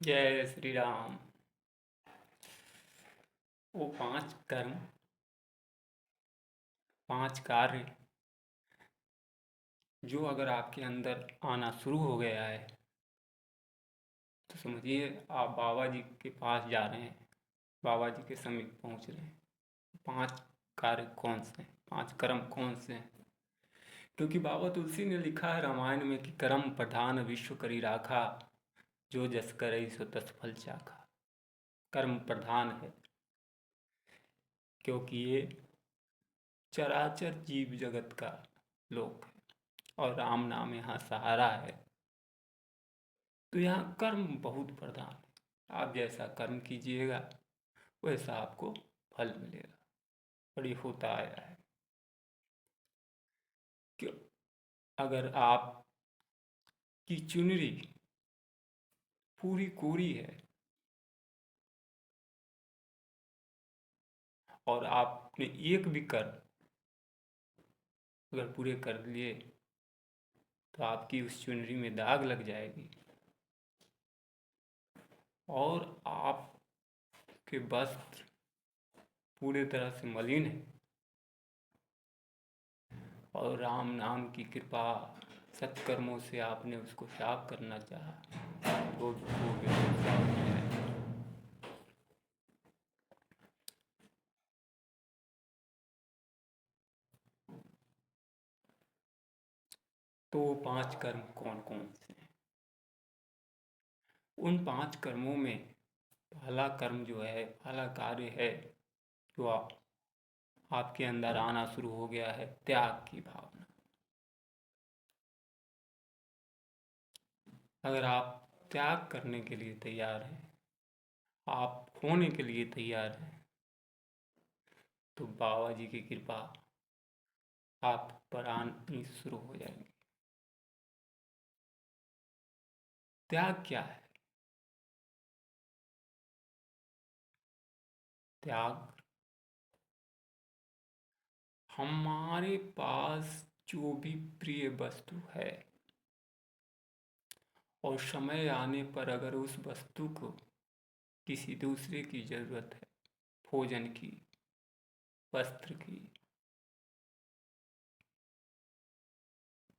जय श्री राम। वो पांच कर्म, पांच कार्य जो अगर आपके अंदर आना शुरू हो गया है तो समझिए आप बाबा जी के पास जा रहे हैं, बाबा जी के समीप पहुंच रहे हैं। पांच कार्य कौन से हैं, पांच कर्म कौन से हैं? क्योंकि बाबा तुलसी ने लिखा है रामायण में कि कर्म प्रधान विश्व करी राखा, जो जस करई सो तस फल चाखा। कर्म प्रधान है क्योंकि ये चराचर जीव जगत का लोक है और राम नाम यहाँ सहारा है। तो यहाँ कर्म बहुत प्रधान है। आप जैसा कर्म कीजिएगा वैसा आपको फल मिलेगा। और ये होता आया है कि अगर आप की चुनरी पूरी कोरी है और आपने एक भी कर्म अगर पूरे कर लिए तो आपकी उस चुनरी में दाग लग जाएगी और आपके वस्त्र पूरे तरह से मलिन है। और राम नाम की कृपा, सत्कर्मों से आपने उसको साफ करना चाहा तो वो बिल्कुल साफ हो जाएगा। तो वो पांच कर्म कौन कौन से हैं? उन पांच कर्मों में पहला कर्म जो है, पहला कार्य है जो आपके अंदर आना शुरू हो गया है, त्याग की भावना। अगर आप त्याग करने के लिए तैयार हैं, आप खोने के लिए तैयार हैं, तो बाबा जी की कृपा आप पर आनी शुरू हो जाएगी। त्याग क्या है? त्याग हमारे पास जो भी प्रिय वस्तु है और समय आने पर अगर उस वस्तु को किसी दूसरे की जरूरत है, भोजन की, वस्त्र की,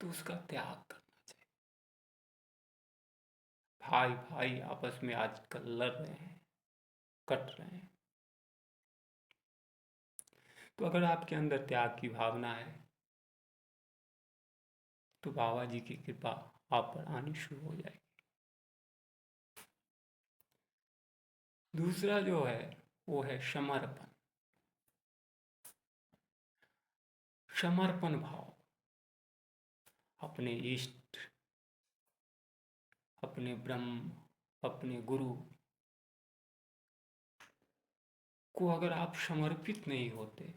तो उसका त्याग करना चाहिए। भाई भाई आपस में आजकल लड़ रहे हैं, कट रहे हैं। तो अगर आपके अंदर त्याग की भावना है तो बाबा जी की कृपा आप पर आनी शुरू हो जाएगी। दूसरा जो है वो है समर्पण। समर्पण भाव अपने इष्ट, अपने ब्रह्म, अपने गुरु को अगर आप समर्पित नहीं होते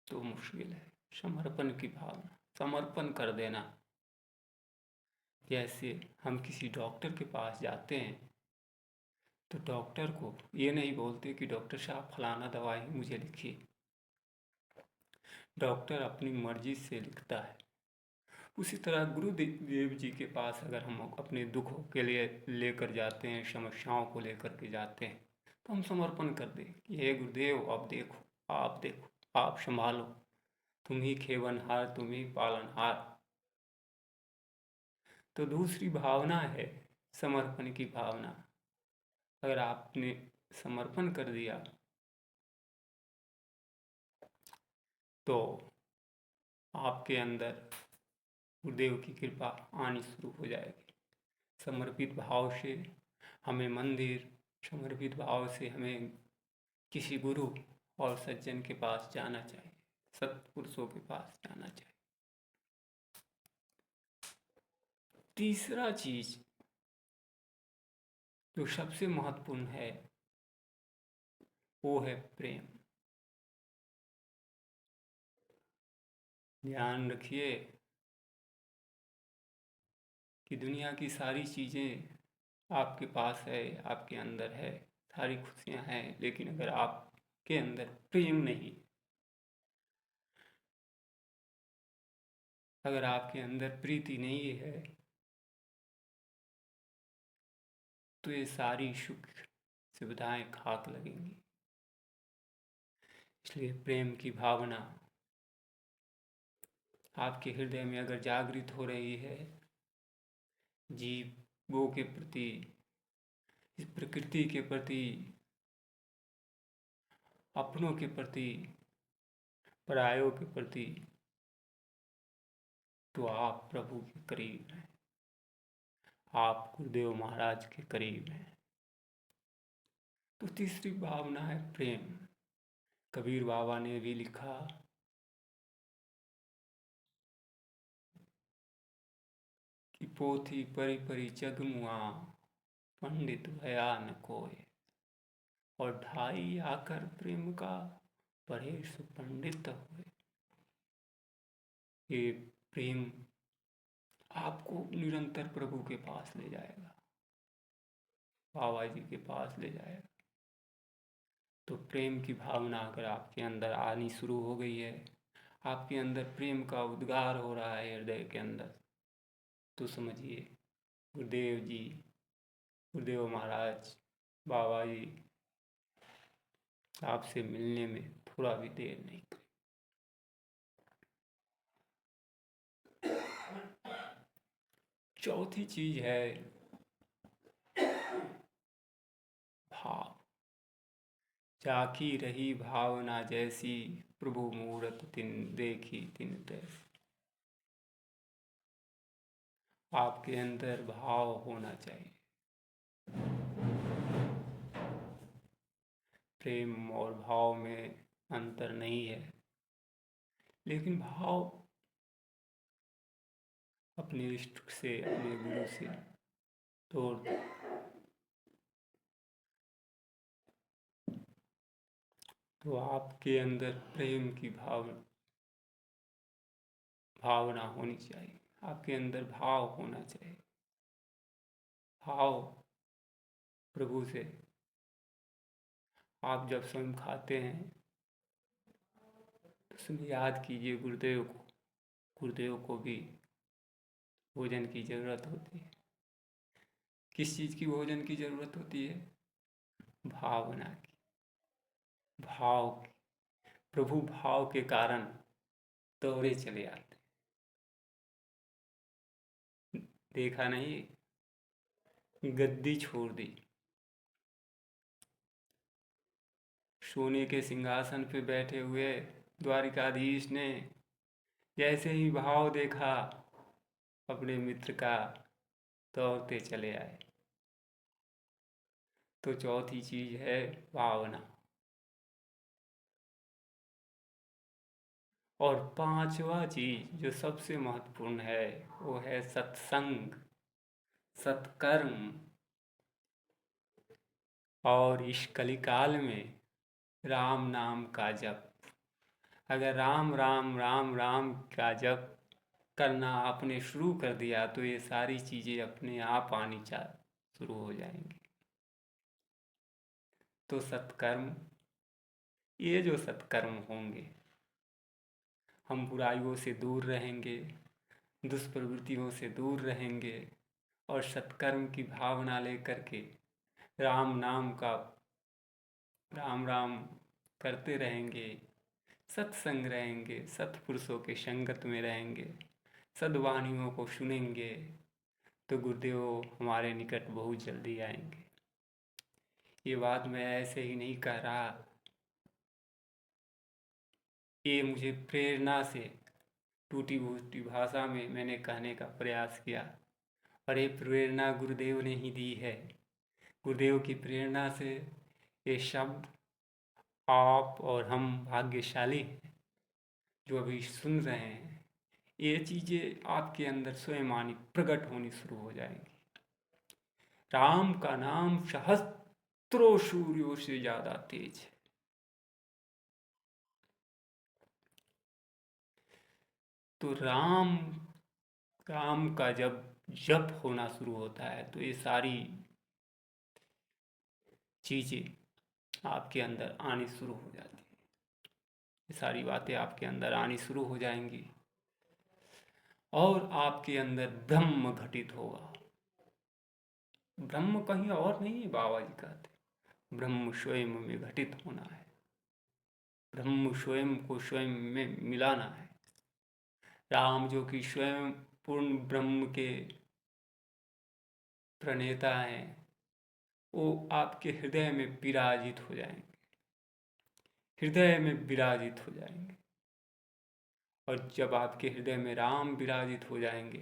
तो मुश्किल है। समर्पण की भावना, समर्पण कर देना। जैसे हम किसी डॉक्टर के पास जाते हैं तो डॉक्टर को ये नहीं बोलते कि डॉक्टर साहब फलाना दवाई मुझे लिखिए। डॉक्टर अपनी मर्जी से लिखता है। उसी तरह गुरुदेव जी के पास अगर हम अपने दुखों के लिए लेकर जाते हैं, समस्याओं को लेकर के जाते हैं, तो हम समर्पण कर दें कि हे गुरुदेव आप देखो, आप देखो, आप संभालो, तुम ही खेवनहार, तुम ही पालनहार। तो दूसरी भावना है समर्पण की भावना। अगर आपने समर्पण कर दिया तो आपके अंदर गुरुदेव की कृपा आनी शुरू हो जाएगी। समर्पित भाव से हमें मंदिर, समर्पित भाव से हमें किसी गुरु और सज्जन के पास जाना चाहिए, सत्पुरुषों के पास जाना चाहिए। तीसरा चीज जो सबसे महत्वपूर्ण है वो है प्रेम। ध्यान रखिए कि दुनिया की सारी चीज़ें आपके पास है, आपके अंदर है, सारी खुशियाँ हैं, लेकिन अगर आपके अंदर प्रेम नहीं अगर आपके अंदर प्रीति नहीं है तो ये सारी सुख सुविधाएं खाक लगेंगी। इसलिए प्रेम की भावना आपके हृदय में अगर जागृत हो रही है, जीवों के प्रति, इस प्रकृति के प्रति, अपनों के प्रति, परायों के प्रति, तो आप प्रभु के करीब हैं, आप गुरुदेव महाराज के करीब हैं। तो तीसरी भावना है प्रेम। कबीर बाबा ने भी लिखा कि पोथी परी परी जगमुआ, पंडित भया न कोय, और ढाई आकर प्रेम का, पढ़े सुपंडित हुए। ये प्रेम आपको निरंतर प्रभु के पास ले जाएगा, बाबा जी के पास ले जाएगा। तो प्रेम की भावना अगर आपके अंदर आनी शुरू हो गई है, आपके अंदर प्रेम का उद्गार हो रहा है हृदय के अंदर, तो समझिए गुरुदेव जी, गुरुदेव महाराज, बाबा जी आपसे मिलने में थोड़ा भी देर नहीं करें। चौथी चीज है भाव। जाकी रही भावना जैसी, प्रभु मूरत तिन देखी तिन तैसी। आपके अंदर भाव होना चाहिए। प्रेम और भाव में अंतर नहीं है, लेकिन भाव अपने इष्ट से, अपने गुरु से तोड़ दो। तो आपके अंदर प्रेम की भावना होनी चाहिए, आपके अंदर भाव होना चाहिए। भाव प्रभु से आप जब स्वयं खाते हैं तो उसमें याद कीजिए गुरुदेव को। गुरुदेव को भी भोजन की जरूरत होती है। किस चीज़ की भोजन की जरूरत होती है? भावना की, भाव की। प्रभु भाव के कारण दौड़े चले आते। देखा नहीं, गद्दी छोड़ दी, सोने के सिंहासन पे बैठे हुए द्वारिकाधीश ने जैसे ही भाव देखा अपने मित्र का, दौड़ते चले आए। तो चौथी चीज है भावना। और पांचवा चीज जो सबसे महत्वपूर्ण है वो है सत्संग, सत्कर्म। और इस कलिकाल में राम नाम का जप। अगर राम राम राम राम का जप करना आपने शुरू कर दिया तो ये सारी चीज़ें अपने आप आनी शुरू हो जाएंगी। तो सत्कर्म, ये जो सत्कर्म होंगे, हम बुराइयों से दूर रहेंगे, दुष्प्रवृत्तियों से दूर रहेंगे और सत्कर्म की भावना लेकर के राम नाम का राम राम करते रहेंगे, सत्संग रहेंगे, सत्पुरुषों के संगत में रहेंगे, सद्वानियों को सुनेंगे, तो गुरुदेव हमारे निकट बहुत जल्दी आएंगे। ये बात मैं ऐसे ही नहीं कह रहा, ये मुझे प्रेरणा से टूटी फूटी भाषा में मैंने कहने का प्रयास किया, और ये प्रेरणा गुरुदेव ने ही दी है। गुरुदेव की प्रेरणा से ये शब्द आप और हम भाग्यशाली हैं जो अभी सुन रहे हैं। ये चीज़ें आपके अंदर स्वयं आनी प्रकट होनी शुरू हो जाएंगी। राम का नाम सहस्त्रों सूर्यों से ज्यादा तेज है। तो राम राम का जब जप होना शुरू होता है तो ये सारी चीज़ें आपके अंदर आनी शुरू हो जाती है, ये सारी बातें आपके अंदर आनी शुरू हो जाएंगी। और आपके अंदर ब्रह्म घटित होगा। ब्रह्म कहीं और नहीं है, बाबा जी कहते ब्रह्म स्वयं में घटित होना है, ब्रह्म स्वयं को स्वयं में मिलाना है। राम जो कि स्वयं पूर्ण ब्रह्म के प्रणेता हैं, वो आपके हृदय में विराजित हो जाएंगे, हृदय में विराजित हो जाएंगे। और जब आपके हृदय में राम विराजित हो जाएंगे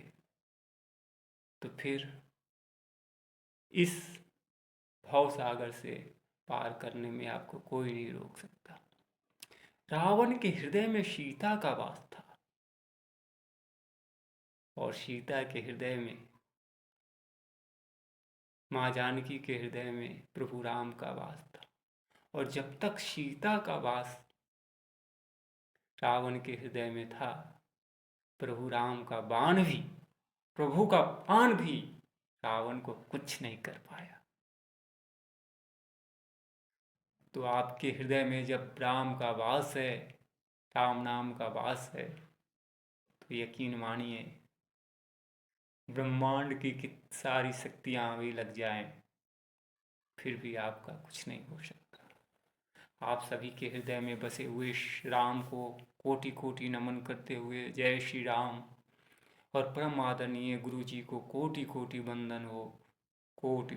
तो फिर इस भव सागर से पार करने में आपको कोई नहीं रोक सकता। रावण के हृदय में सीता का वास था और सीता के हृदय में, माँ जानकी के हृदय में प्रभु राम का वास था। और जब तक सीता का वास रावण के हृदय में था, प्रभु राम का बाण भी, प्रभु का बाण भी रावण को कुछ नहीं कर पाया। तो आपके हृदय में जब राम का वास है, राम नाम का वास है, तो यकीन मानिए ब्रह्मांड की सारी शक्तियां भी लग जाएं, फिर भी आपका कुछ नहीं हो सकता। आप सभी के हृदय में बसे हुए राम को कोटि कोटि नमन करते हुए जय श्री राम। और परम आदरणीय गुरु जी को कोटि कोटि वंदन हो, कोटि